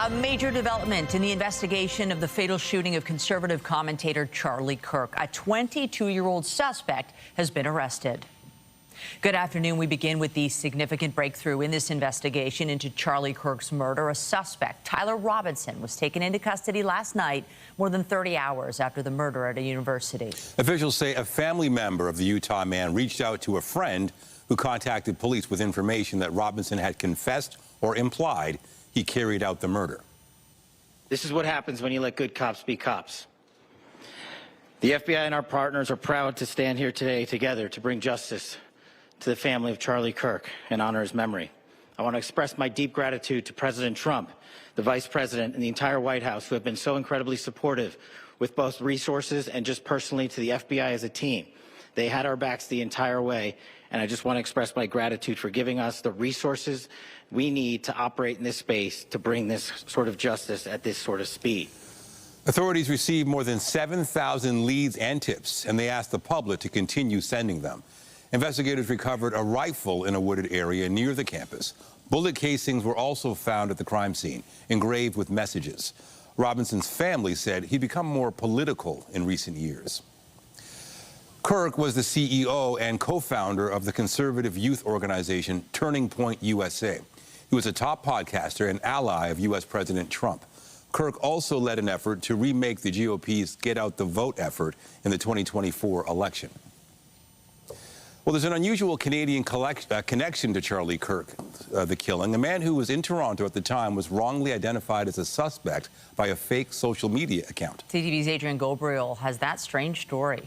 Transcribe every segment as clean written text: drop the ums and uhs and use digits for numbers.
A major development in the investigation of the fatal shooting of conservative commentator Charlie Kirk. A 22-year-old suspect has been arrested. Good afternoon. We begin with the significant breakthrough in this investigation into Charlie Kirk's murder. A suspect, Tyler Robinson, was taken into custody last night, more than 30 hours after the murder at a university. Officials say a family member of the Utah man reached out to a friend who contacted police with information that Robinson had confessed or implied he carried out the murder. This is what happens when you let good cops be cops. The FBI and our partners are proud to stand here today together to bring justice to the family of Charlie Kirk and honor his memory. I want to express my deep gratitude to President Trump, the Vice President, and the entire White House who have been so incredibly supportive with both resources and just personally to the FBI as a team. They had our backs the entire way, and I just want to express my gratitude for giving us the resources we need to operate in this space to bring this sort of justice at this sort of speed. Authorities received more than 7,000 leads and tips, and they asked the public to continue sending them. Investigators recovered a rifle in a wooded area near the campus. Bullet casings were also found at the crime scene, engraved with messages. Robinson's family said he'd become more political in recent years. Kirk was the CEO and co-founder of the conservative youth organization Turning Point USA. He was a top podcaster and ally of U.S. President Trump. Kirk also led an effort to remake the GOP's Get Out the Vote effort in the 2024 election. Well, there's an unusual Canadian connection to Charlie Kirk, the killing. A man who was in Toronto at the time was wrongly identified as a suspect by a fake social media account. CTV's Adrian Gobriel has that strange story.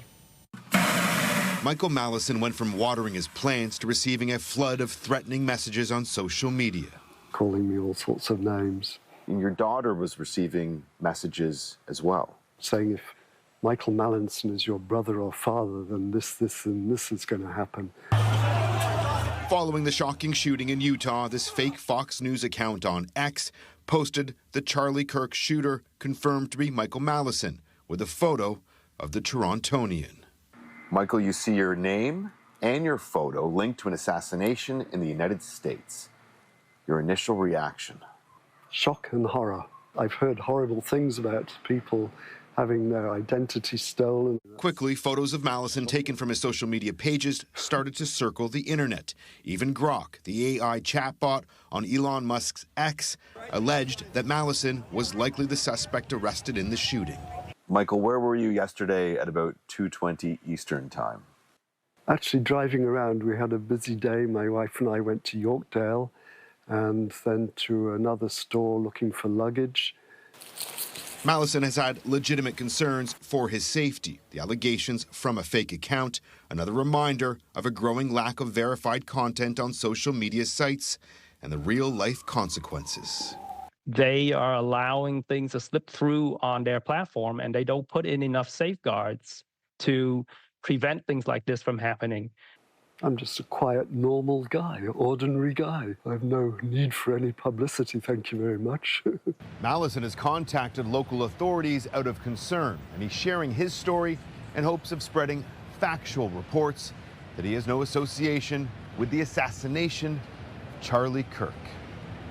Michael Mallison went from watering his plants to receiving a flood of threatening messages on social media. Calling me all sorts of names. And your daughter was receiving messages as well. Saying if Michael Mallison is your brother or father, then this and this is going to happen. Following the shocking shooting in Utah, this fake Fox News account on X posted the Charlie Kirk shooter confirmed to be Michael Mallison with a photo of the Torontonian. Michael, you see your name and your photo linked to an assassination in the United States. Your initial reaction? Shock and horror. I've heard horrible things about people having their identity stolen. Quickly, photos of Mallison taken from his social media pages started to circle the internet. Even Grok, the AI chatbot on Elon Musk's X, alleged that Mallison was likely the suspect arrested in the shooting. Michael, where were you yesterday at about 2:20 Eastern Time? Actually driving around. We had a busy day. My wife and I went to Yorkdale and then to another store looking for luggage. Mallison has had legitimate concerns for his safety. The allegations from a fake account, another reminder of a growing lack of verified content on social media sites and the real-life consequences. They are allowing things to slip through on their platform, and they don't put in enough safeguards to prevent things like this from happening. I'm just a quiet, normal guy, ordinary guy. I have no need for any publicity, thank you very much. Mallison has contacted local authorities out of concern, and he's sharing his story in hopes of spreading factual reports that he has no association with the assassination of Charlie Kirk.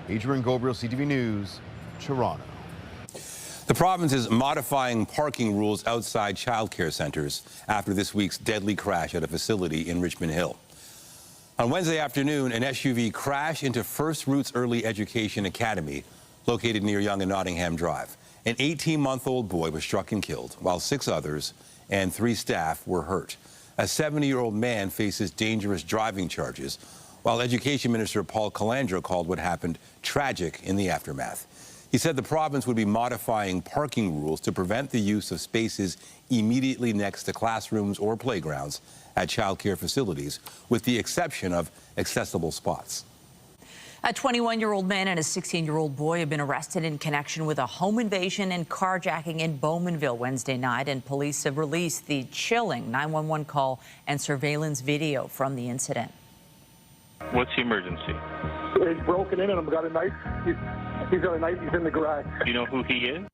Adrian Gobriel, CTV News, Toronto. The province is modifying parking rules outside childcare centres after this week's deadly crash at a facility in Richmond Hill. On Wednesday afternoon, an SUV crashed into First Roots Early Education Academy, located near Yonge and Nottingham Drive. An 18-month-old boy was struck and killed, while 6 others and 3 staff were hurt. A 70-year-old man faces dangerous driving charges, while Education Minister Paul Calandra called what happened tragic in the aftermath. He said the province would be modifying parking rules to prevent the use of spaces immediately next to classrooms or playgrounds at childcare facilities, with the exception of accessible spots. A 21-year-old man and a 16-year-old boy have been arrested in connection with a home invasion and carjacking in Bowmanville Wednesday night, and police have released the chilling 911 call and surveillance video from the incident. What's the emergency? He's broken in and got a knife. He's got a knife. He's in the garage. Do you know who he is?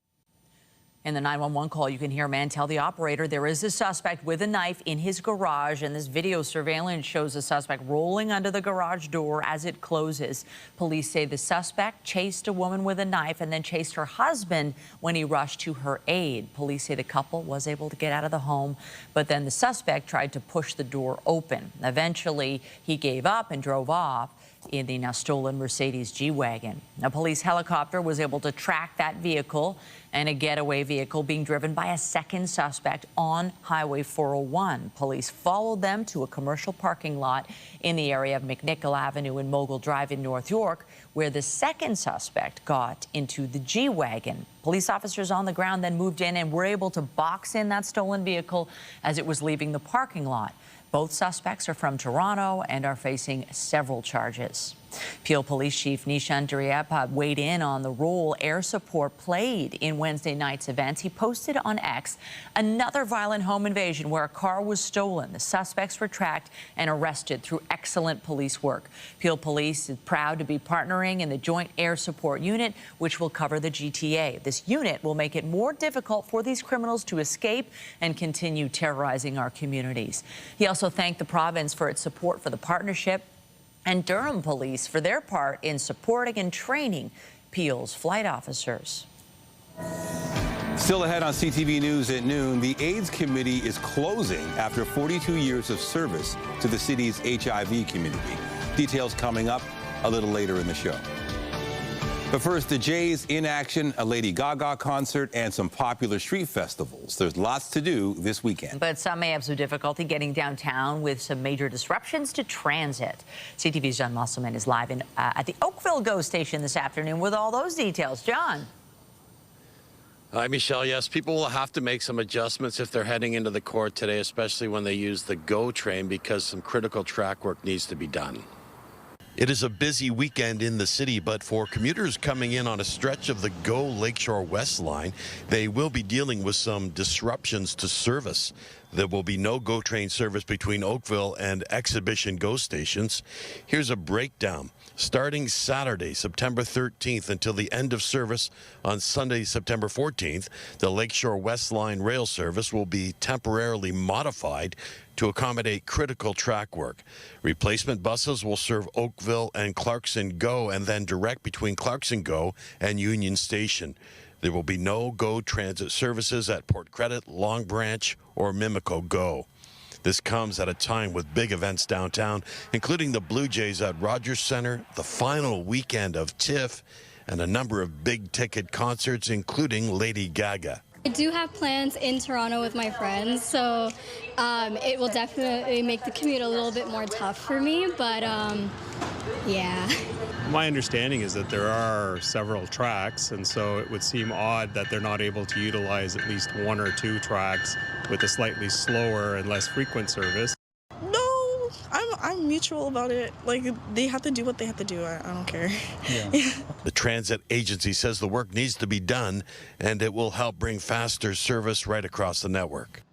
In the 911 call, you can hear a man tell the operator there is a suspect with a knife in his garage, and this video surveillance shows the suspect rolling under the garage door as it closes. Police say the suspect chased a woman with a knife and then chased her husband when he rushed to her aid. Police say the couple was able to get out of the home, but then the suspect tried to push the door open. Eventually, he gave up and drove off in the now stolen Mercedes G-Wagon. A police helicopter was able to track that vehicle and a getaway vehicle being driven by a second suspect on Highway 401. Police followed them to a commercial parking lot in the area of McNichol Avenue and Mogul Drive in North York, where the second suspect got into the G-Wagon. Police officers on the ground then moved in and were able to box in that stolen vehicle as it was leaving the parking lot. Both suspects are from Toronto and are facing several charges. Peel Police Chief Nishan Duriyappa weighed in on the role air support played in Wednesday night's events. He posted on X another violent home invasion where a car was stolen. The suspects were tracked and arrested through excellent police work. Peel Police is proud to be partnering in the Joint Air Support Unit, which will cover the GTA. This unit will make it more difficult for these criminals to escape and continue terrorizing our communities. He also thanked the province for its support for the partnership and Durham Police for their part in supporting and training Peel's flight officers. Still ahead on CTV News at noon, the AIDS Committee is closing after 42 years of service to the city's HIV community. Details coming up a little later in the show. But first, the Jays in action, a Lady Gaga concert, and some popular street festivals. There's lots to do this weekend. But some may have some difficulty getting downtown with some major disruptions to transit. CTV's John Musselman is live at the Oakville GO station this afternoon with all those details. John. Hi, Michelle. Yes, people will have to make some adjustments if they're heading into the court today, especially when they use the GO train, because some critical track work needs to be done. It is a busy weekend in the city, but for commuters coming in on a stretch of the GO Lakeshore West line, they will be dealing with some disruptions to service. There will be no GO train service between Oakville and Exhibition GO stations. Here's a breakdown. Starting Saturday, September 13th until the end of service on Sunday, September 14th, the Lakeshore West Line rail service will be temporarily modified to accommodate critical track work. Replacement buses will serve Oakville and Clarkson GO and then direct between Clarkson GO and Union Station. There will be no GO transit services at Port Credit, Long Branch, or Mimico GO. This comes at a time with big events downtown, including the Blue Jays at Rogers Centre, the final weekend of TIFF, and a number of big-ticket concerts, including Lady Gaga. I do have plans in Toronto with my friends, so it will definitely make the commute a little bit more tough for me, but yeah. My understanding is that there are several tracks, and so it would seem odd that they're not able to utilize at least one or two tracks with a slightly slower and less frequent service. No, I'm mutual about it. Like, they have to do what they have to do. I don't care. Yeah. The transit agency says the work needs to be done, and it will help bring faster service right across the network.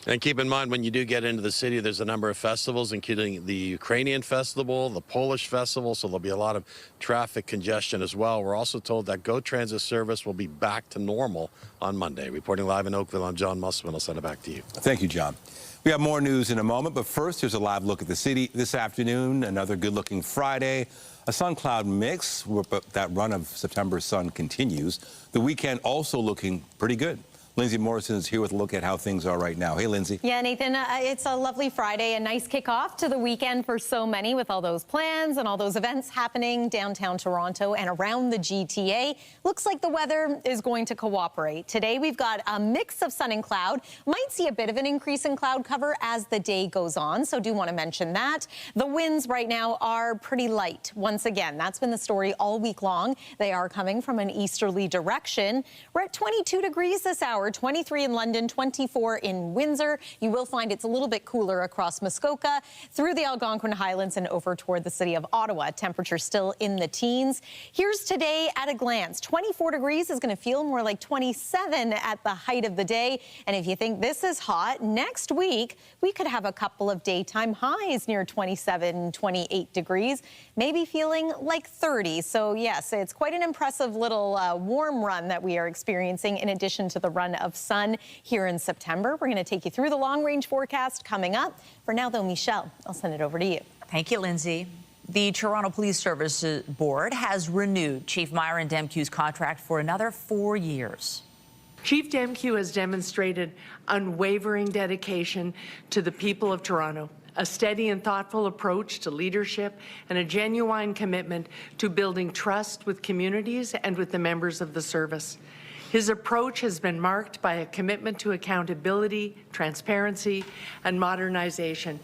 And keep in mind, when you do get into the city, there's a number of festivals, including the Ukrainian festival, the Polish festival, so there'll be a lot of traffic congestion as well. We're also told that GO Transit service will be back to normal on Monday. Reporting live in Oakville, I'm John Musselman. I'll send it back to you. Thank you, John. We have more news in a moment, but first, here's a live look at the city this afternoon. Another good-looking Friday. A sun-cloud mix, but that run of September sun continues. The weekend also looking pretty good. Lindsay Morrison is here with a look at how things are right now. Hey, Lindsay. Yeah, Nathan, it's a lovely Friday, a nice kickoff to the weekend for so many with all those plans and all those events happening downtown Toronto and around the GTA. Looks like the weather is going to cooperate. Today, we've got a mix of sun and cloud. Might see a bit of an increase in cloud cover as the day goes on, so do want to mention that. The winds right now are pretty light. Once again, that's been the story all week long. They are coming from an easterly direction. We're at 22 degrees this hour. hour, 23 in London, 24 in Windsor. You will find it's a little bit cooler across Muskoka, through the Algonquin Highlands and over toward the city of Ottawa. Temperature still in the teens. Here's today at a glance. 24 degrees is going to feel more like 27 at the height of the day. And if you think this is hot, next week we could have a couple of daytime highs near 27, 28 degrees, maybe feeling like 30. So yes, it's quite an impressive little warm run that we are experiencing in addition to the run of sun here in September. We're going to take you through the long range forecast coming up. For now though, Michelle, I'll send it over to you. Thank you, Lindsay. The Toronto Police Service Board has renewed Chief Myron Demkiw's contract for another 4 years. Chief Demkiw has demonstrated unwavering dedication to the people of Toronto, a steady and thoughtful approach to leadership, and a genuine commitment to building trust with communities and with the members of the service. His approach has been marked by a commitment to accountability, transparency, and modernization.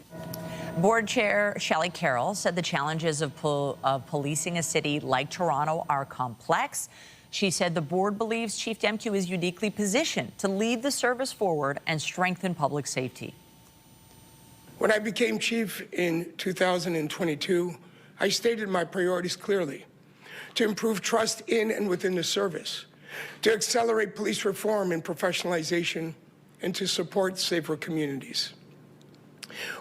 Board Chair Shelley Carroll said the challenges of policing a city like Toronto are complex. She said the board believes Chief Demkiw is uniquely positioned to lead the service forward and strengthen public safety. When I became chief in 2022, I stated my priorities clearly: to improve trust in and within the service, to accelerate police reform and professionalization, and to support safer communities.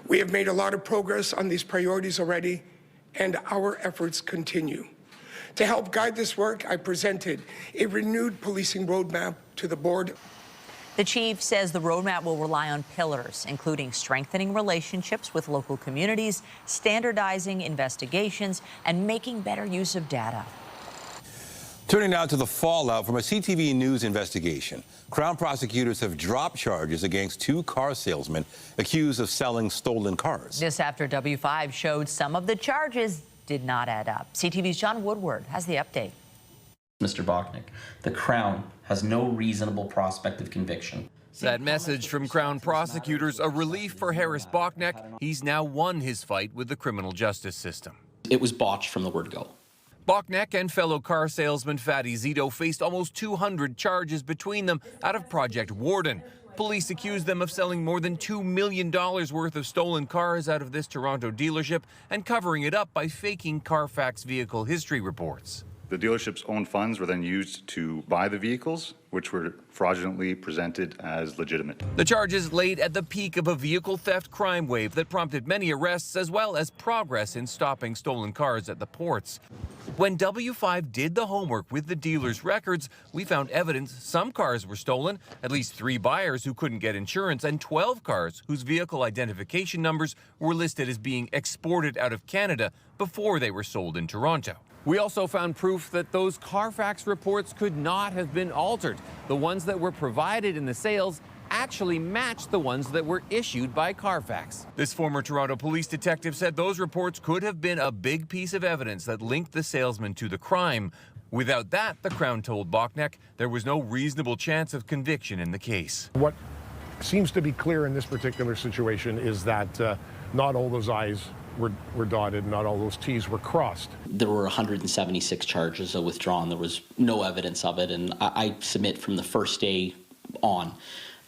We have made a lot of progress on these priorities already, and our efforts continue. To help guide this work, I presented a renewed policing roadmap to the board. The chief says the roadmap will rely on pillars, including strengthening relationships with local communities, standardizing investigations, and making better use of data. Turning now to the fallout from a CTV News investigation. Crown prosecutors have dropped charges against 2 car salesmen accused of selling stolen cars. This after W5 showed some of the charges did not add up. CTV's John Woodward has the update. Mr. Bachnick, the Crown has no reasonable prospect of conviction. That message from Crown prosecutors, a relief for Harris Bachnick. He's now won his fight with the criminal justice system. It was botched from the word go. Bachnick and fellow car salesman Fatty Zito faced almost 200 charges between them out of Project Warden. Police accused them of selling more than $2 million worth of stolen cars out of this Toronto dealership and covering it up by faking Carfax vehicle history reports. The dealership's own funds were then used to buy the vehicles, which were fraudulently presented as legitimate. The charges laid at the peak of a vehicle theft crime wave that prompted many arrests as well as progress in stopping stolen cars at the ports. When W5 did the homework with the dealer's records, we found evidence some cars were stolen, at least 3 buyers who couldn't get insurance, and 12 cars whose vehicle identification numbers were listed as being exported out of Canada before they were sold in Toronto. We also found proof that those Carfax reports could not have been altered. The ones that were provided in the sales actually matched the ones that were issued by Carfax. This former Toronto police detective said those reports could have been a big piece of evidence that linked the salesman to the crime. Without that, the Crown told Bachnick, there was no reasonable chance of conviction in the case. What seems to be clear in this particular situation is that not all those I's were dotted, not all those T's were crossed. There were 176 charges withdrawn. There was no evidence of it, and I submit from the first day on,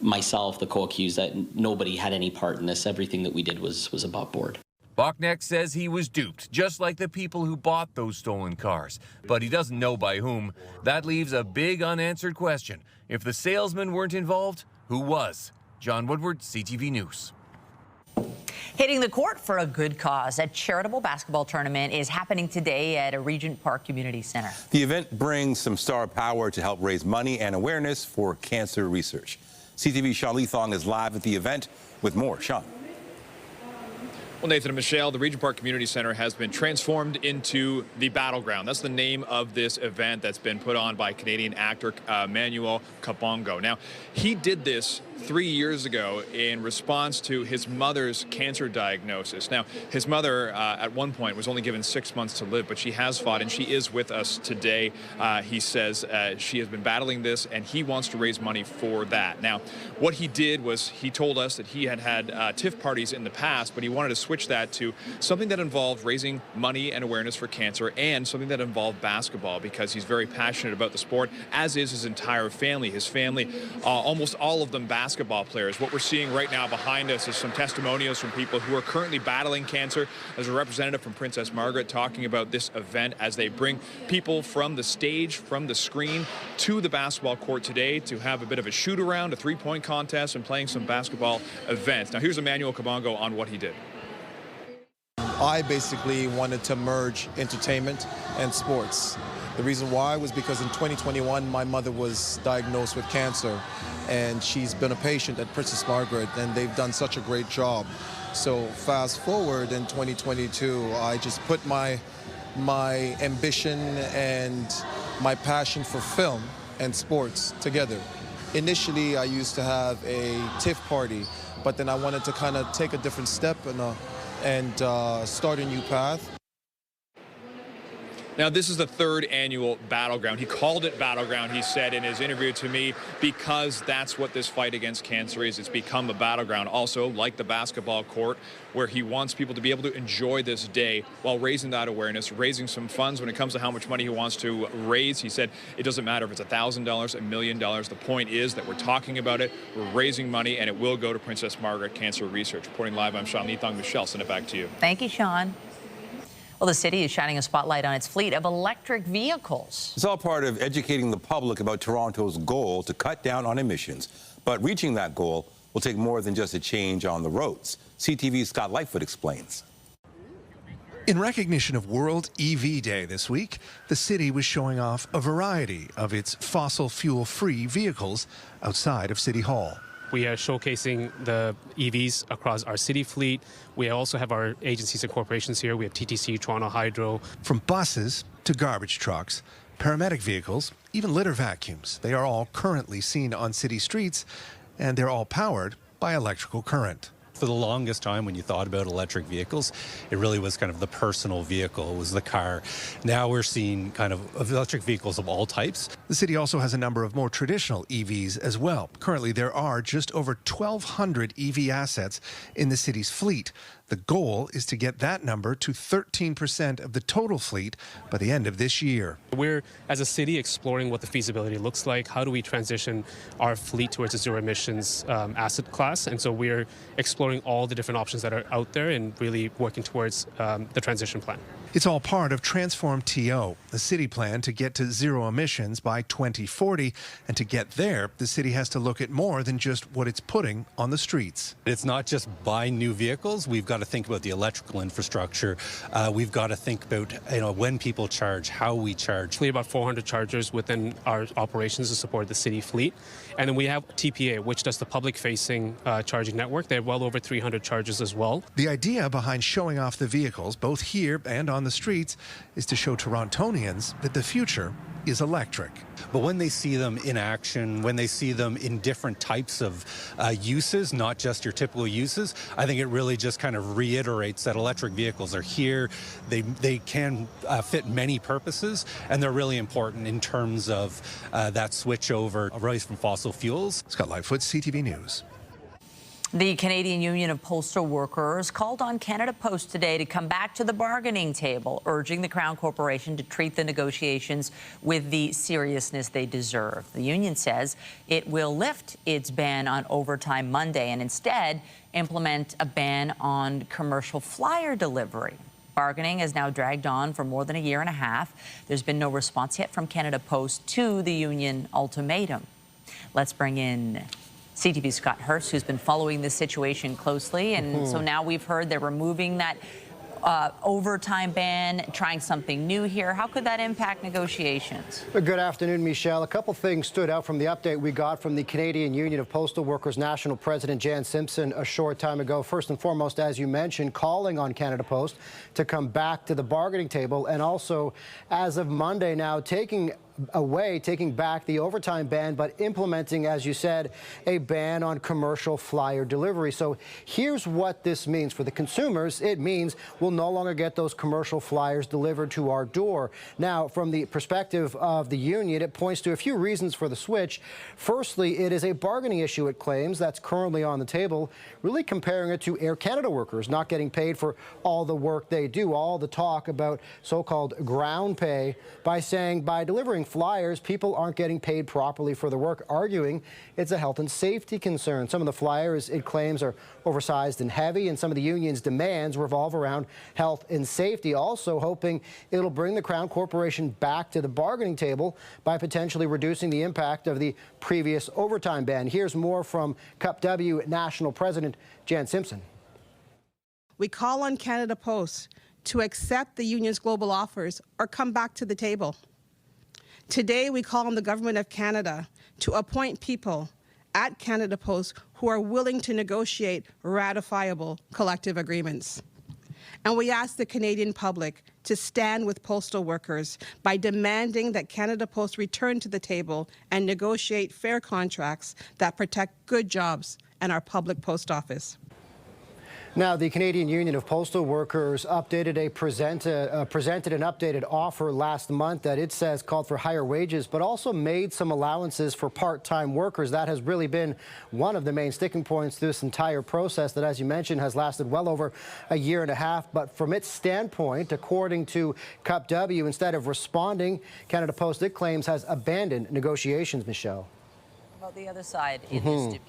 myself, the co-accused, that nobody had any part in this. Everything that we did was above board. Bachnick says he was duped, just like the people who bought those stolen cars. But he doesn't know by whom. That leaves a big unanswered question. If the salesmen weren't involved, who was? John Woodward, CTV News. Hitting the court for a good cause. A charitable basketball tournament is happening today at a Regent Park Community Center. The event brings some star power to help raise money and awareness for cancer research. CTV's Sean Leathong is live at the event with more. Sean. Well, Nathan and Michelle, the Regent Park Community Center has been transformed into the Battleground. That's the name of this event that's been put on by Canadian actor Emmanuel Kabongo. Now, he did this 3 years ago in response to his mother's cancer diagnosis. Now, his mother at one point was only given 6 months to live, but she has fought, and she is with us today. He says she has been battling this, and he wants to raise money for that. Now, what he did was he told us that he had TIFF parties in the past, but he wanted to switch that to something that involved raising money and awareness for cancer, and something that involved basketball, because he's very passionate about the sport, as is his entire family. His family, almost all of them basketball players. What we're seeing right now behind us is some testimonials from people who are currently battling cancer. There's a representative from Princess Margaret talking about this event as they bring people from the stage, from the screen, to the basketball court today to have a bit of a shoot-around, a three-point contest, and playing some basketball events. Now, here's Emmanuel Kabongo on what he did. I basically wanted to merge entertainment and sports. The reason why was because in 2021, my mother was diagnosed with cancer, and she's been a patient at Princess Margaret, and they've done such a great job. So fast forward in 2022, I just put my ambition and my passion for film and sports together. Initially, I used to have a TIFF party, but then I wanted to kind of take a different step and start a new path. Now, this is the third annual Battleground. He called it Battleground, he said in his interview to me, because that's what this fight against cancer is. It's become a battleground. Also, like the basketball court, where he wants people to be able to enjoy this day while raising that awareness, raising some funds when it comes to how much money he wants to raise. He said it doesn't matter if it's $1,000, $1 million. The point is that we're talking about it, we're raising money, and it will go to Princess Margaret Cancer Research. Reporting live, I'm Sean Leathong. Michelle, send it back to you. Thank you, Sean. Well, the city is shining a spotlight on its fleet of electric vehicles. It's all part of educating the public about Toronto's goal to cut down on emissions. But reaching that goal will take more than just a change on the roads. CTV's Scott Lightfoot explains. In recognition of World EV Day this week, the city was showing off a variety of its fossil fuel-free vehicles outside of City Hall. We are showcasing the EVs across our city fleet. We also have our agencies and corporations here. We have TTC, Toronto Hydro. From buses to garbage trucks, paramedic vehicles, even litter vacuums, they are all currently seen on city streets, and they're all powered by electrical current. For the longest time, when you thought about electric vehicles, it really was kind of the personal vehicle, it was the car. Now we're seeing kind of electric vehicles of all types. The city also has a number of more traditional EVs as well. Currently, there are just over 1,200 EV assets in the city's fleet. The goal is to get that number to 13% of the total fleet by the end of this year. We're, as a city, exploring what the feasibility looks like. How do we transition our fleet towards a zero emissions asset class? And so we're exploring all the different options that are out there and really working towards the transition plan. It's all part of Transform TO, the city plan to get to zero emissions by 2040. And to get there, the city has to look at more than just what it's putting on the streets. It's not just buy new vehicles. We've got to think about the electrical infrastructure. We've got to think about when people charge, how we charge. We have about 400 chargers within our operations to support the city fleet. And then we have TPA, which does the public-facing charging network. They have well over 300 chargers as well. The idea behind showing off the vehicles, both here and on the streets, is to show Torontonians that the future is electric. But when they see them in action, when they see them in different types of uses, not just your typical uses, I think it really just kind of reiterates that electric vehicles are here. They can fit many purposes, and they're really important in terms of that switch over away from fossil fuels. Scott Lightfoot, CTV News. The Canadian Union of Postal Workers called on Canada Post today to come back to the bargaining table, urging the Crown Corporation to treat the negotiations with the seriousness they deserve. The union says it will lift its ban on overtime Monday and instead implement a ban on commercial flyer delivery. Bargaining has now dragged on for more than a year and a half. There's been no response yet from Canada Post to the union ultimatum. Let's bring in CTV's Scott Hurst, who's been following this situation closely. And so now we've heard they're removing that overtime ban, trying something new here. How could that impact negotiations? Good afternoon, Michelle. A couple things stood out from the update we got from the Canadian Union of Postal Workers National President Jan Simpson a short time ago. First and foremost, as you mentioned, calling on Canada Post to come back to the bargaining table, and also, as of Monday now, taking away, taking back the overtime ban, but implementing, as you said, a ban on commercial flyer delivery. So here's what this means for the consumers. It means we'll no longer get those commercial flyers delivered to our door. Now, from the perspective of the union, it points to a few reasons for the switch. Firstly, it is a bargaining issue, it claims, that's currently on the table, really comparing it to Air Canada workers not getting paid for all the work they do, all the talk about so-called ground pay, by saying by delivering flyers, people aren't getting paid properly for the work, arguing it's a health and safety concern. Some of the flyers, it claims, are oversized and heavy, and some of the union's demands revolve around health and safety, also hoping it'll bring the Crown Corporation back to the bargaining table by potentially reducing the impact of the previous overtime ban. Here's more from Cup W National President Jan Simpson. We call on Canada Post to accept the union's global offers or come back to the table. Today, we call on the Government of Canada to appoint people at Canada Post who are willing to negotiate ratifiable collective agreements. And we ask the Canadian public to stand with postal workers by demanding that Canada Post return to the table and negotiate fair contracts that protect good jobs and our public post office. Now, the Canadian Union of Postal Workers presented an updated offer last month that it says called for higher wages, but also made some allowances for part-time workers. That has really been one of the main sticking points through this entire process that, as you mentioned, has lasted well over a year and a half. But from its standpoint, according to Cup W, instead of responding, Canada Post, it claims, has abandoned negotiations, Michelle. About the other side in this dispute,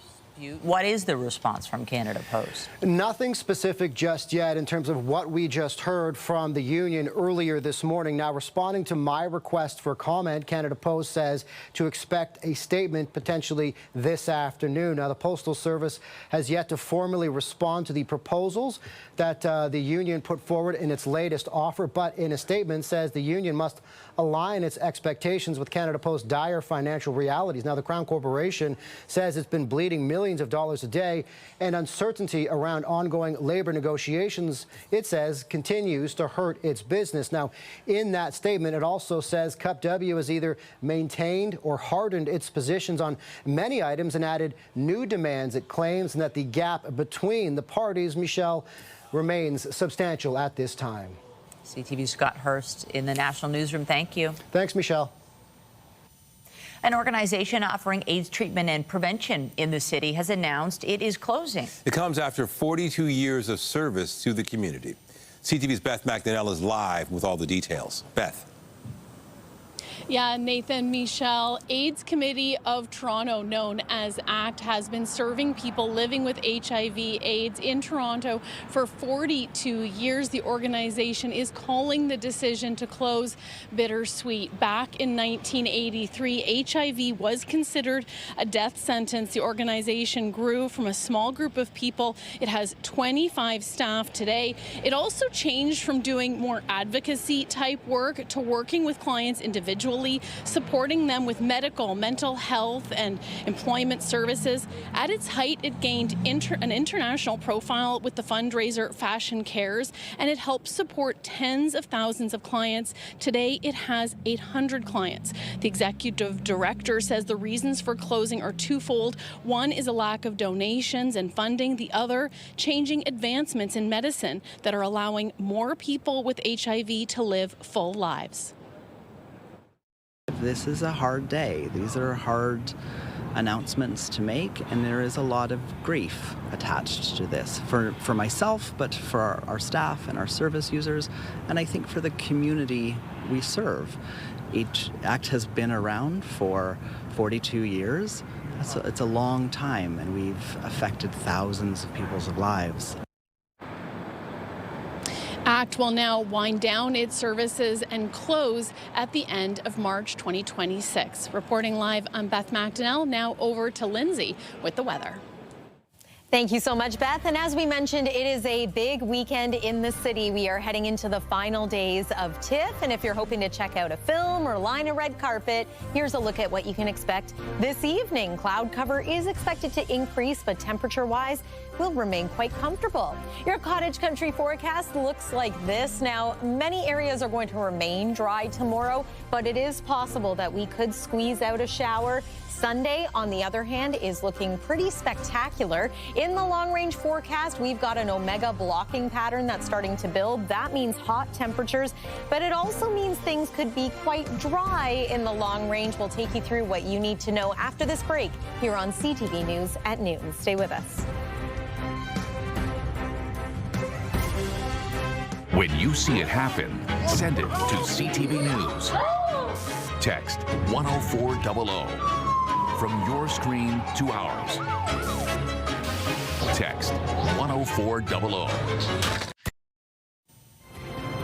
what is the response from Canada Post? Nothing specific just yet in terms of what we just heard from the union earlier this morning. Now, responding to my request for comment, Canada Post says to expect a statement potentially this afternoon. Now, the Postal Service has yet to formally respond to the proposals that the union put forward in its latest offer, but in a statement says the union must align its expectations with Canada Post's dire financial realities. Now, the Crown Corporation says it's been bleeding millions of dollars a day, and uncertainty around ongoing labor negotiations, it says, continues to hurt its business. Now, in that statement, it also says Cup W has either maintained or hardened its positions on many items and added new demands, it claims, and that the gap between the parties, Michelle, remains substantial at this time. CTV's Scott Hurst in the National Newsroom. Thank you. Thanks, Michelle. An organization offering AIDS treatment and prevention in the city has announced it is closing. It comes after 42 years of service to the community. CTV's Beth McDonnell is live with all the details. Beth. Yeah, Nathan, Michelle, AIDS Committee of Toronto, known as ACT, has been serving people living with HIV/AIDS in Toronto for 42 years. The organization is calling the decision to close bittersweet. Back in 1983, HIV was considered a death sentence. The organization grew from a small group of people. It has 25 staff today. It also changed from doing more advocacy type work to working with clients individually, supporting them with medical, mental health, and employment services. At its height, it gained an international profile with the fundraiser Fashion Cares, and it helps support tens of thousands of clients. Today, it has 800 clients. The executive director says the reasons for closing are twofold. One is a lack of donations and funding. The other, changing advancements in medicine that are allowing more people with HIV to live full lives. This is a hard day. These are hard announcements to make, and there is a lot of grief attached to this for myself, but for our staff and our service users, and I think for the community we serve. ACT has been around for 42 years. It's a long time, and we've affected thousands of people's lives. ACT will now wind down its services and close at the end of March 2026. Reporting live, I'm Beth McDonnell. Now over to Lindsay with the weather. Thank you so much, Beth. And as we mentioned, it is a big weekend in the city. We are heading into the final days of TIFF. And if you're hoping to check out a film or line a red carpet, here's a look at what you can expect this evening. Cloud cover is expected to increase, but temperature-wise, will remain quite comfortable. Your cottage country forecast looks like this. Now, many areas are going to remain dry tomorrow, but it is possible that we could squeeze out a shower. Sunday, on the other hand, is looking pretty spectacular. In the long-range forecast, we've got an omega blocking pattern that's starting to build. That means hot temperatures, but it also means things could be quite dry in the long range. We'll take you through what you need to know after this break here on CTV News at noon. Stay with us. When you see it happen, send it to CTV News. Text 10400. From your screen to ours. Text 10400.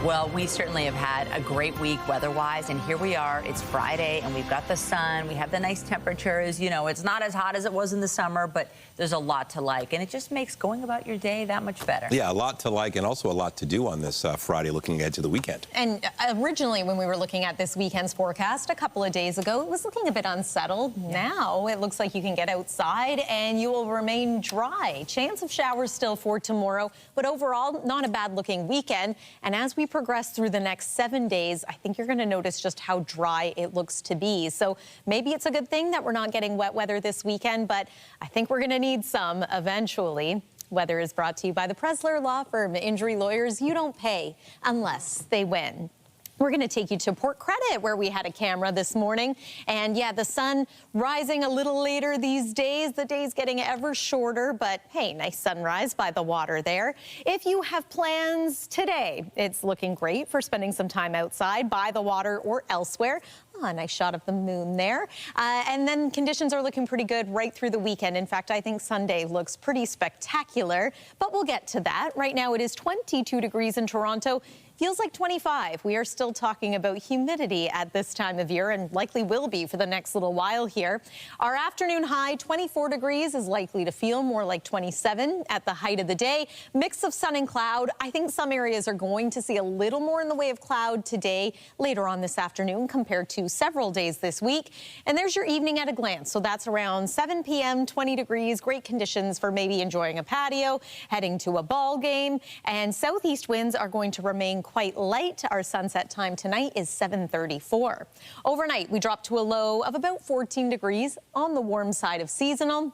Well, we certainly have had a great week weather-wise, and here we are. It's Friday, and we've got the sun. We have the nice temperatures. You know, it's not as hot as it was in the summer, but there's a lot to like, and it just makes going about your day that much better. Yeah, a lot to like and also a lot to do on this Friday looking ahead to the weekend. And originally, when we were looking at this weekend's forecast a couple of days ago, it was looking a bit unsettled. Now it looks like you can get outside and you will remain dry. Chance of showers still for tomorrow, but overall, not a bad-looking weekend. And as we progress through the next 7 days, I think you're going to notice just how dry it looks to be. So maybe it's a good thing that we're not getting wet weather this weekend, but I think we're going to need some eventually. Weather is brought to you by the Presler Law Firm. Injury lawyers you don't pay unless they win. We're going to take you to Port Credit, where we had a camera this morning. And yeah, the sun rising a little later these days. The day's getting ever shorter, but hey, nice sunrise by the water there. If you have plans today, it's looking great for spending some time outside by the water or elsewhere. Oh, a nice shot of the moon there. And then conditions are looking pretty good right through the weekend. In fact, I think Sunday looks pretty spectacular, but we'll get to that. Right now, it is 22 degrees in Toronto. Feels like 25. We are still talking about humidity at this time of year and likely will be for the next little while here. Our afternoon high, 24 degrees, is likely to feel more like 27 at the height of the day. Mix of sun and cloud. I think some areas are going to see a little more in the way of cloud today, later on this afternoon compared to several days this week. And there's your evening at a glance. So that's around 7 p.m., 20 degrees. Great conditions for maybe enjoying a patio, heading to a ball game. And southeast winds are going to remain quite light. Our sunset time tonight is 7:34. Overnight, we drop to a low of about 14 degrees on the warm side of seasonal.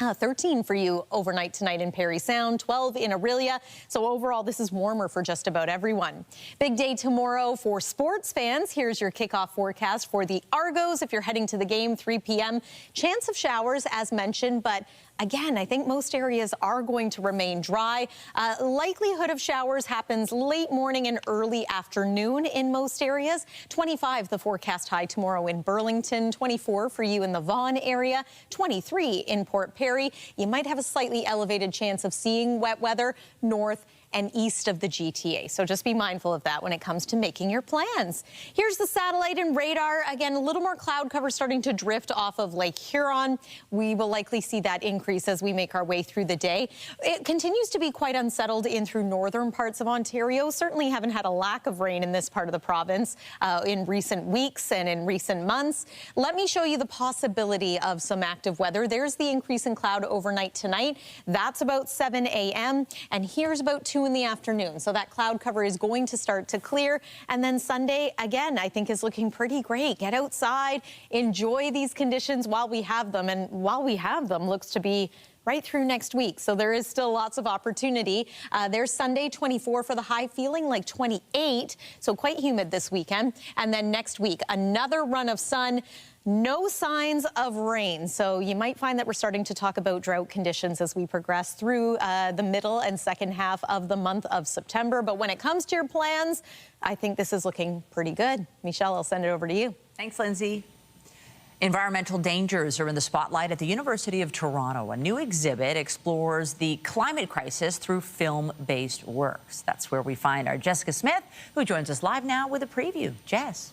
13 for you overnight tonight in Parry Sound, 12 in Orillia. So overall, this is warmer for just about everyone. Big day tomorrow for sports fans. Here's your kickoff forecast for the Argos. If you're heading to the game, 3 p.m. Chance of showers, as mentioned, but again, I think most areas are going to remain dry. Likelihood of showers happens late morning and early afternoon in most areas. 25 the forecast high tomorrow in Burlington, 24 for you in the Vaughan area, 23 in Port Perry. You might have a slightly elevated chance of seeing wet weather north and east of the GTA. So just be mindful of that when it comes to making your plans. Here's the satellite and radar. Again, a little more cloud cover starting to drift off of Lake Huron. We will likely see that increase as we make our way through the day. It continues to be quite unsettled in through northern parts of Ontario. Certainly haven't had a lack of rain in this part of the province in recent weeks and in recent months. Let me show you the possibility of some active weather. There's the increase in cloud overnight tonight. That's about 7 a.m. And here's about 2 in the afternoon. So that cloud cover is going to start to clear. And then Sunday, again, I think is looking pretty great. Get outside, enjoy these conditions while we have them. And while we have them, looks to be right through next week. So there is still lots of opportunity. There's Sunday, 24 for the high, feeling like 28. So quite humid this weekend. And then next week, another run of sun. No signs of rain, so you might find that we're starting to talk about drought conditions as we progress through the middle and second half of the month of September. But when it comes to your plans, I think this is looking pretty good. Michelle, I'll send it over to you. Thanks, Lindsay. Environmental dangers are in the spotlight at the University of Toronto. A new exhibit explores the climate crisis through film-based works. That's where we find our Jessica Smith, who joins us live now with a preview. Jess.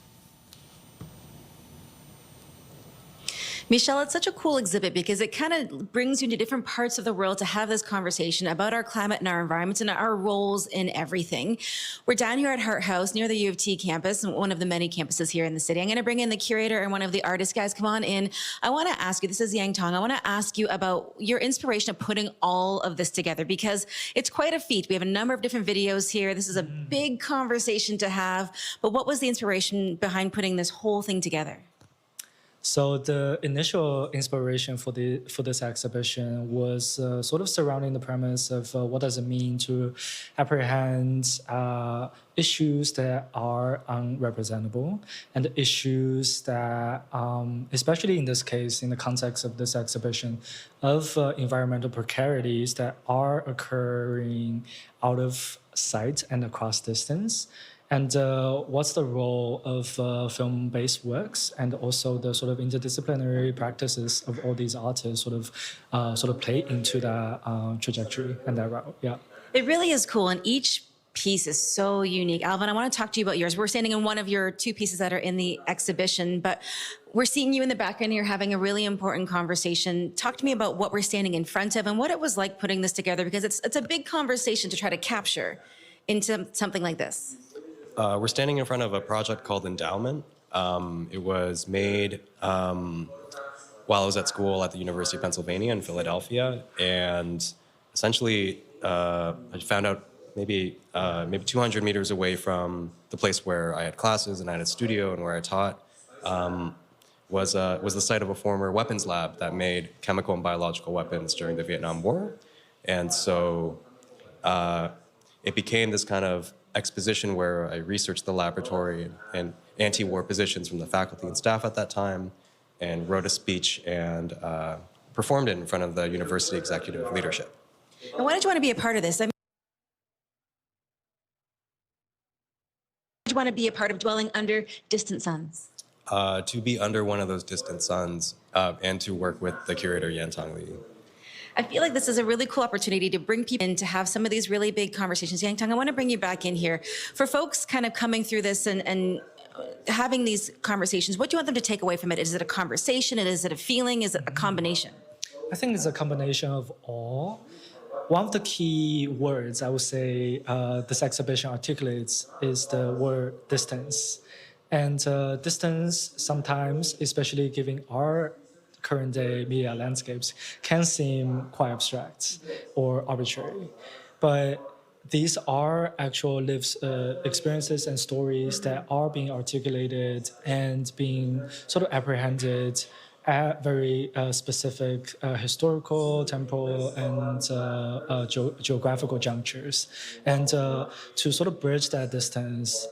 Michelle, it's such a cool exhibit because it kind of brings you to different parts of the world to have this conversation about our climate and our environment and our roles in everything. We're down here at Hart House near the U of T campus, one of the many campuses here in the city. I'm going to bring in the curator and one of the artists. Guys, come on in. I want to ask you, this is Yang Tong, I want to ask you about your inspiration of putting all of this together because it's quite a feat. We have a number of different videos here. This is a big conversation to have, but what was the inspiration behind putting this whole thing together? So the initial inspiration for this exhibition was sort of surrounding the premise of what does it mean to apprehend issues that are unrepresentable and issues that, especially in this case, in the context of this exhibition, of environmental precarities that are occurring out of sight and across distance. And what's the role of film-based works and also the sort of interdisciplinary practices of all these artists sort of play into that trajectory and that route? Yeah, it really is cool, and each piece is so unique. Alvin, I want to talk to you about yours. We're standing in one of your two pieces that are in the exhibition, but we're seeing you in the background here having a really important conversation. Talk to me about what we're standing in front of and what it was like putting this together, because it's a big conversation to try to capture into something like this. We're standing in front of a project called Endowment. It was made while I was at school at the University of Pennsylvania in Philadelphia, and essentially I found out maybe 200 meters away from the place where I had classes and I had a studio and where I taught was the site of a former weapons lab that made chemical and biological weapons during the Vietnam War, and so it became this kind of exposition where I researched the laboratory and anti-war positions from the faculty and staff at that time, and wrote a speech and performed it in front of the university executive leadership. And why did you want to be a part of this? I mean, did you want to be a part of dwelling under distant suns? To be under one of those distant suns and to work with the curator Yan Tong Lee. I feel like this is a really cool opportunity to bring people in to have some of these really big conversations. Yang Tong, I want to bring you back in here. For folks kind of coming through this and having these conversations, what do you want them to take away from it? Is it a conversation? Is it a feeling? Is it a combination? I think it's a combination of all. One of the key words I would say this exhibition articulates is the word distance. And distance sometimes, especially given our current day media landscapes, can seem quite abstract or arbitrary. But these are actual lived experiences and stories that are being articulated and being sort of apprehended at very specific historical, temporal, and geographical junctures. And to sort of bridge that distance,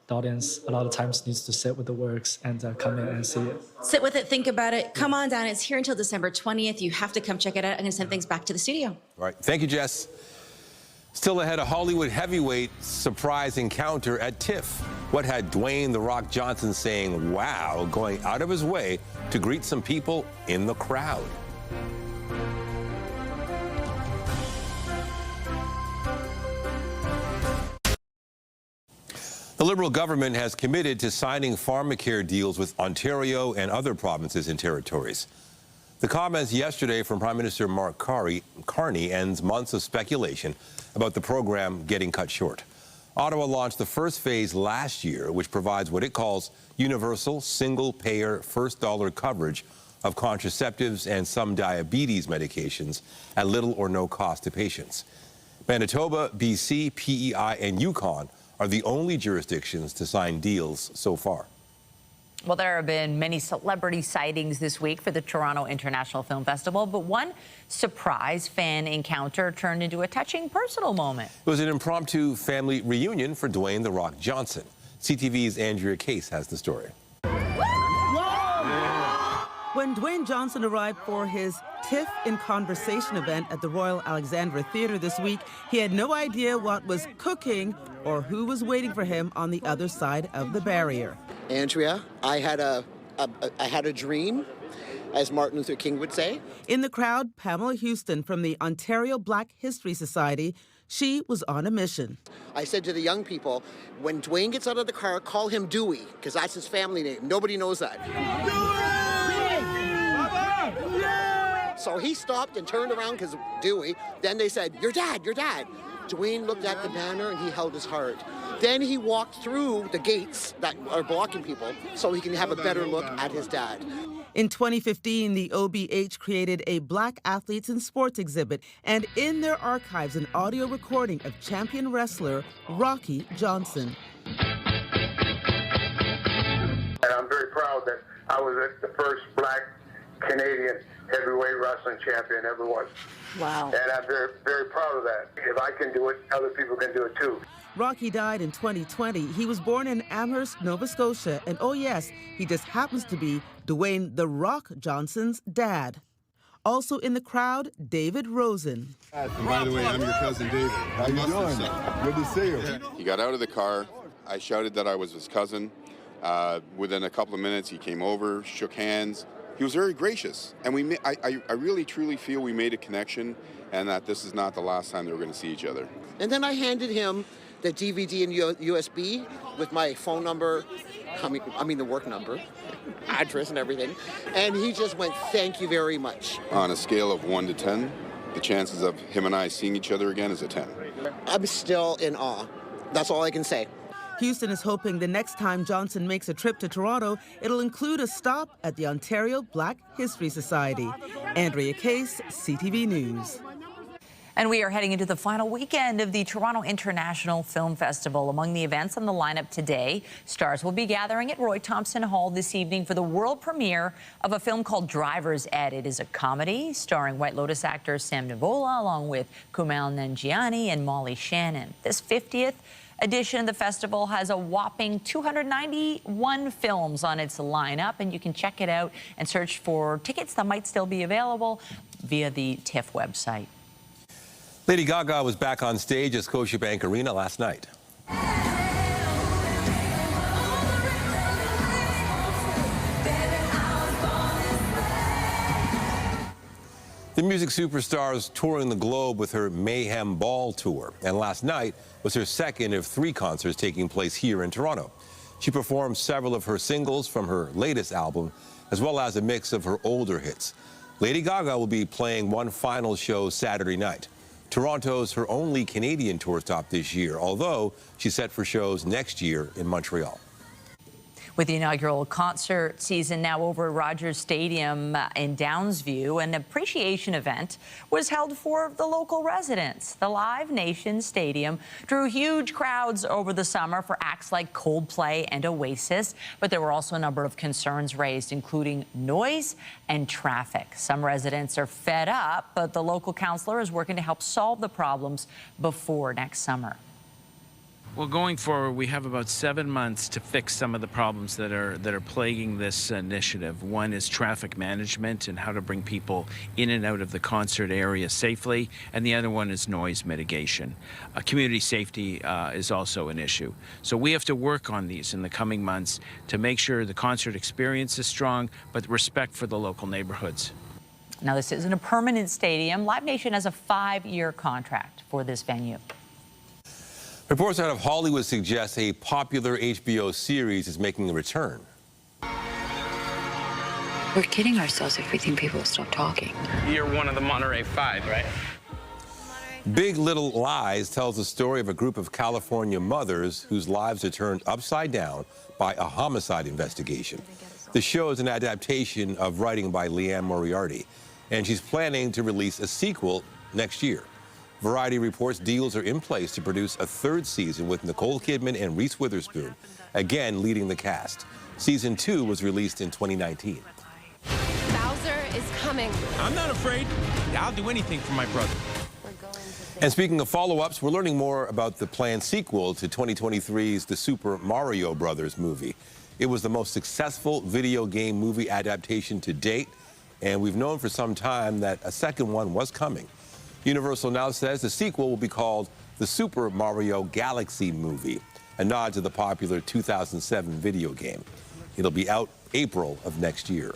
the audience a lot of times needs to sit with the works and come in and see it. Sit with it, think about it, come on down. It's here until December 20th. You have to come check it out. I'm going to send things back to the studio. All right. Thank you, Jess. Still ahead, a Hollywood heavyweight surprise encounter at TIFF. What had Dwayne "The Rock" Johnson saying wow, going out of his way to greet some people in the crowd? The Liberal government has committed to signing Pharmacare deals with Ontario and other provinces and territories. The comments yesterday from Prime Minister Mark Carney ends months of speculation about the program getting cut short. Ottawa launched the first phase last year, which provides what it calls universal, single-payer, first-dollar coverage of contraceptives and some diabetes medications at little or no cost to patients. Manitoba, BC, PEI, and Yukon are the only jurisdictions to sign deals so far. Well, there have been many celebrity sightings this week for the Toronto International Film Festival, but one surprise fan encounter turned into a touching personal moment. It was an impromptu family reunion for Dwayne "The Rock" Johnson. CTV's Andrea Case has the story. When Dwayne Johnson arrived for his TIFF in Conversation event at the Royal Alexandra Theatre this week, he had no idea what was cooking or who was waiting for him on the other side of the barrier. Andrea, I had a dream, as Martin Luther King would say. In the crowd, Pamela Houston from the Ontario Black History Society. She was on a mission. I said to the young people, when Dwayne gets out of the car, call him Dewey, because that's his family name. Nobody knows that. So he stopped and turned around because Dewey. Then they said, "Your dad, your dad." Dwayne looked at the banner and he held his heart. Then he walked through the gates that are blocking people so he can have a better look at his dad. In 2015, the OBH created a Black Athletes in Sports exhibit, and in their archives, an audio recording of champion wrestler Rocky Johnson. And I'm very proud that I was the first Black Canadian heavyweight wrestling champion ever was. Wow. And I'm very, very proud of that. If I can do it, other people can do it too. Rocky died in 2020. He was born in Amherst, Nova Scotia, and oh yes, he just happens to be Dwayne "The Rock" Johnson's dad. Also in the crowd, David Rosen. By the way, I'm your cousin David. How you doing? Good to see you. He got out of the car. I shouted that I was his cousin. Within a couple of minutes, he came over, shook hands. He was very gracious, and I really truly feel we made a connection, and that this is not the last time that we're going to see each other. And then I handed him the DVD and USB with my phone number, I mean the work number, address and everything, and he just went, "Thank you very much." On a scale of 1 to 10, the chances of him and I seeing each other again is a 10. I'm still in awe. That's all I can say. Houston is hoping the next time Johnson makes a trip to Toronto, it'll include a stop at the Ontario Black History Society. Andrea Case, CTV News. And we are heading into the final weekend of the Toronto International Film Festival. Among the events on the lineup today, stars will be gathering at Roy Thompson Hall this evening for the world premiere of a film called Driver's Ed. It is a comedy starring White Lotus actor Sam Nivola, along with Kumail Nanjiani and Molly Shannon. This 50th edition of the festival has a whopping 291 films on its lineup, and you can check it out and search for tickets that might still be available via the TIFF website. Lady Gaga was back on stage at Scotiabank Arena last night. The music superstar is touring the globe with her Mayhem Ball tour, and last night was her second of 3 concerts taking place here in Toronto. She performed several of her singles from her latest album, as well as a mix of her older hits. Lady Gaga will be playing one final show Saturday night. Toronto's her only Canadian tour stop this year, although she's set for shows next year in Montreal. With the inaugural concert season now over at Rogers Stadium in Downsview, an appreciation event was held for the local residents. The Live Nation Stadium drew huge crowds over the summer for acts like Coldplay and Oasis, but there were also a number of concerns raised, including noise and traffic. Some residents are fed up, but the local councillor is working to help solve the problems before next summer. Well, going forward, we have about 7 months to fix some of the problems that are plaguing this initiative. One is traffic management and how to bring people in and out of the concert area safely, and the other one is noise mitigation. Community safety is also an issue. So we have to work on these in the coming months to make sure the concert experience is strong, but respect for the local neighborhoods. Now, this isn't a permanent stadium. Live Nation has a 5-year contract for this venue. Reports out of Hollywood suggest a popular HBO series is making a return. We're kidding ourselves if we think people will stop talking. You're one of the Monterey Five, right? Big Little Lies tells the story of a group of California mothers whose lives are turned upside down by a homicide investigation. The show is an adaptation of writing by Liane Moriarty, and she's planning to release a sequel next year. Variety reports deals are in place to produce a 3rd season with Nicole Kidman and Reese Witherspoon, again leading the cast. Season 2 was released in 2019. Bowser is coming. I'm not afraid. I'll do anything for my brother. And speaking of follow-ups, we're learning more about the planned sequel to 2023's The Super Mario Brothers movie. It was the most successful video game movie adaptation to date, and we've known for some time that a second one was coming. Universal now says the sequel will be called The Super Mario Galaxy Movie, a nod to the popular 2007 video game. It'll be out April of next year.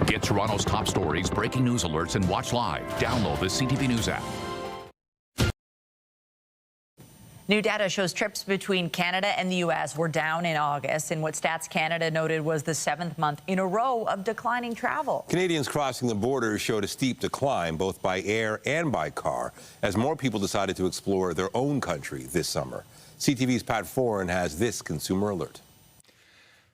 Get Toronto's top stories, breaking news alerts, and watch live. Download the CTV News app. New data shows trips between Canada and the U.S. were down in August in what Stats Canada noted was the 7th month in a row of declining travel. Canadians crossing the border showed a steep decline both by air and by car as more people decided to explore their own country this summer. CTV's Pat Foran has this consumer alert.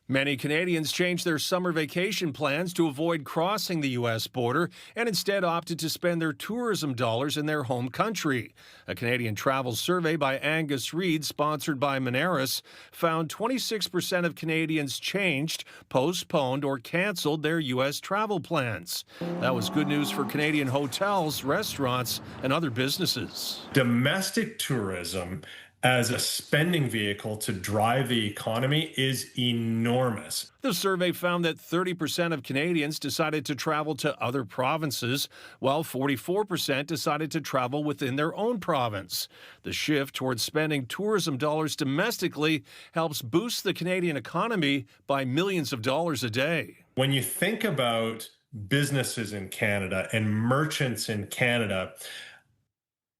Many Canadians changed their summer vacation plans to avoid crossing the U.S. border and instead opted to spend their tourism dollars in their home country. A Canadian travel survey by Angus Reid, sponsored by Moneris, found 26% of Canadians changed, postponed, or canceled their U.S. travel plans. That was good news for Canadian hotels, restaurants, and other businesses. Domestic tourism as a spending vehicle to drive the economy is enormous. The survey found that 30% of Canadians decided to travel to other provinces, while 44% decided to travel within their own province. The shift towards spending tourism dollars domestically helps boost the Canadian economy by millions of dollars a day. When you think about businesses in Canada and merchants in Canada,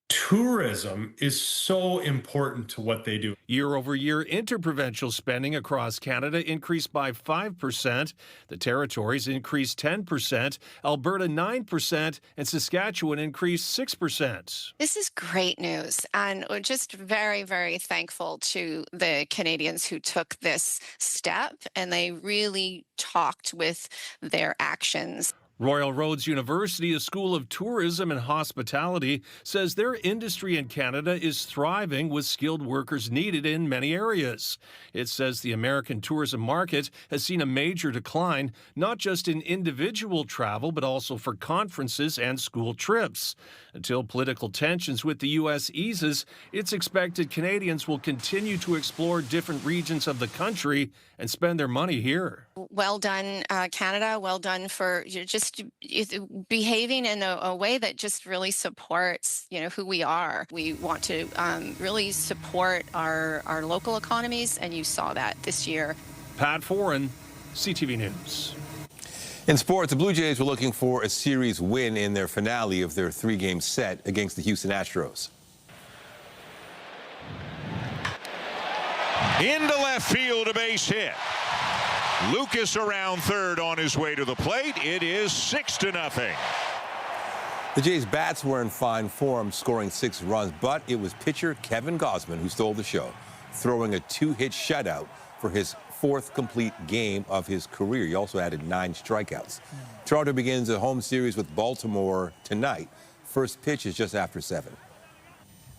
tourism is so important to what they do. Year over year, interprovincial spending across Canada increased by 5%. The Territories increased 10%, Alberta 9%, and Saskatchewan increased 6%. This is great news, and we're just very, very thankful to the Canadians who took this step, and they really talked with their actions. Royal Roads University, a school of tourism and hospitality, says their industry in Canada is thriving with skilled workers needed in many areas. It says the American tourism market has seen a major decline, not just in individual travel, but also for conferences and school trips. Until political tensions with the U.S. eases, it's expected Canadians will continue to explore different regions of the country and spend their money here. Well done, Canada. Well done for just behaving in a way that just really supports, who we are. We want to really support our local economies, and you saw that this year. Pat Foran, CTV News. In sports, the Blue Jays were looking for a series win in their finale of their 3-game set against the Houston Astros. Into left field, a base hit. Lucas around third on his way to the plate. It is 6-0. The Jays' bats were in fine form, scoring 6 runs, but it was pitcher Kevin Gausman who stole the show, throwing a 2-hit shutout for his 4th complete game of his career. He also added 9 strikeouts. Toronto begins a home series with Baltimore tonight. First pitch is just after 7.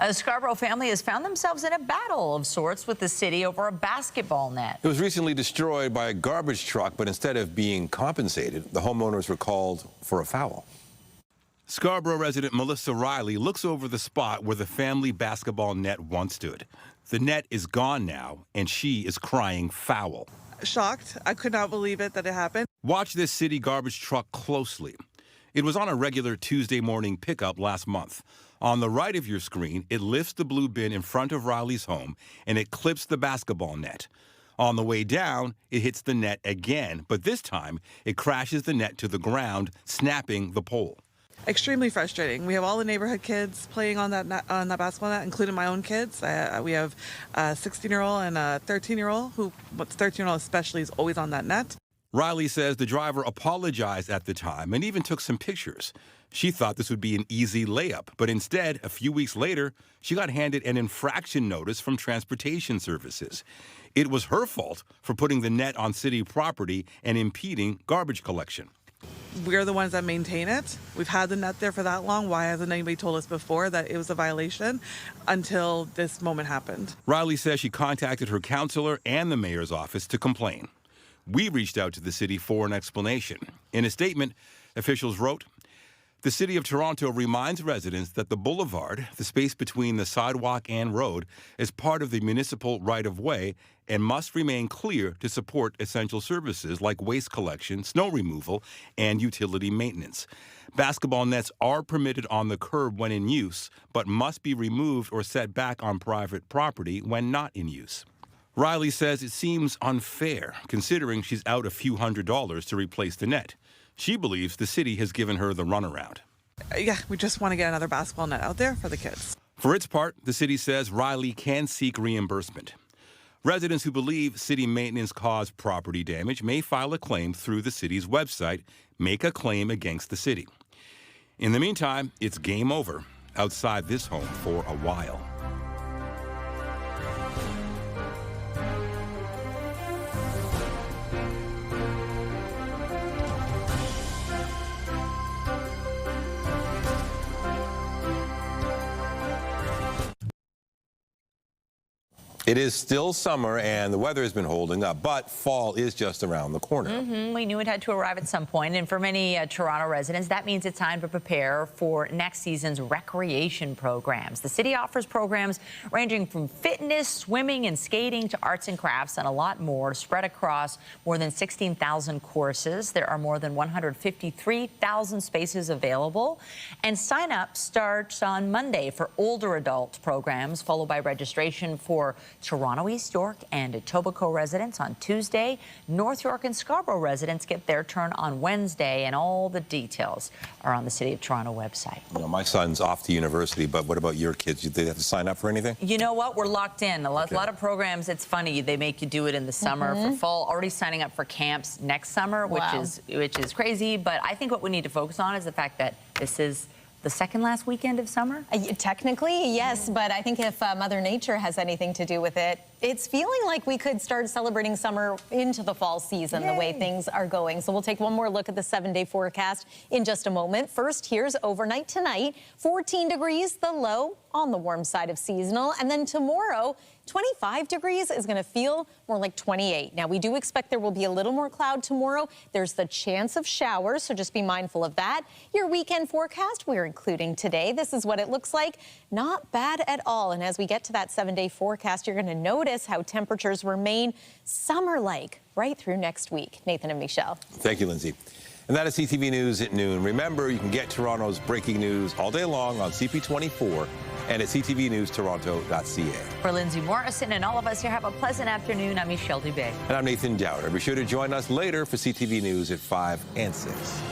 A Scarborough family has found themselves in a battle of sorts with the city over a basketball net. It was recently destroyed by a garbage truck, but instead of being compensated, the homeowners were called for a foul. Scarborough resident Melissa Riley looks over the spot where the family basketball net once stood. The net is gone now, and she is crying foul. Shocked. I could not believe it that it happened. Watch this city garbage truck closely. It was on a regular Tuesday morning pickup last month. On the right of your screen, it lifts the blue bin in front of Riley's home, and it clips the basketball net. On the way down, it hits the net again, but this time, it crashes the net to the ground, snapping the pole. Extremely frustrating. We have all the neighborhood kids playing on that basketball net, including my own kids. We have a 16-year-old and a 13-year-old, who, 13-year-old especially, is always on that net. Riley says the driver apologized at the time and even took some pictures. She thought this would be an easy layup, but instead, a few weeks later, she got handed an infraction notice from Transportation Services. It was her fault for putting the net on city property and impeding garbage collection. We're the ones that maintain it. We've had the net there for that long. Why hasn't anybody told us before that it was a violation until this moment happened? Riley says she contacted her counselor and the mayor's office to complain. We reached out to the city for an explanation. In a statement, officials wrote, "The City of Toronto reminds residents that the boulevard, the space between the sidewalk and road, is part of the municipal right-of-way and must remain clear to support essential services like waste collection, snow removal, and utility maintenance. Basketball nets are permitted on the curb when in use, but must be removed or set back on private property when not in use." Riley says it seems unfair, considering she's out a few $100s to replace the net. She believes the city has given her the runaround. Yeah, we just want to get another basketball net out there for the kids. For its part, the city says Riley can seek reimbursement. Residents who believe city maintenance caused property damage may file a claim through the city's website, Make a Claim Against the City. In the meantime, it's game over outside this home for a while. It is still summer and the weather has been holding up, but fall is just around the corner. We knew it had to arrive at some point, and for many Toronto residents, that means it's time to prepare for next season's recreation programs. The city offers programs ranging from fitness, swimming, and skating to arts and crafts and a lot more, spread across more than 16,000 courses. There are more than 153,000 spaces available, and sign-up starts on Monday for older adult programs, followed by registration for Toronto, East York, and Etobicoke residents on Tuesday. North York and Scarborough residents get their turn on Wednesday, and all the details are on the City of Toronto website. You know, my son's off to university, but what about your kids? Do they have to sign up for anything? You know what? We're locked in. A lot of programs, it's funny, they make you do it in the summer for fall. Already signing up for camps next summer, which is crazy. But I think what we need to focus on is the fact that this is the second last weekend of summer? Technically, yes, but I think if Mother Nature has anything to do with it, it's feeling like we could start celebrating summer into the fall season, the way things are going. So we'll take one more look at the 7-day forecast in just a moment. First, here's overnight tonight, 14 degrees, the low on the warm side of seasonal. And then tomorrow, 25 degrees is going to feel more like 28. Now, we do expect there will be a little more cloud tomorrow. There's the chance of showers, so just be mindful of that. Your weekend forecast, we're including today. This is what it looks like. Not bad at all. And as we get to that 7-day forecast, you're going to notice how temperatures remain summer-like right through next week. Nathan and Michelle. Thank you, Lindsay. And that is CTV News at noon. Remember, you can get Toronto's breaking news all day long on CP24 and at ctvnewstoronto.ca. For Lindsay Morrison and all of us here, have a pleasant afternoon. I'm Michelle Dubé. And I'm Nathan Dowder. Be sure to join us later for CTV News at 5 and 6.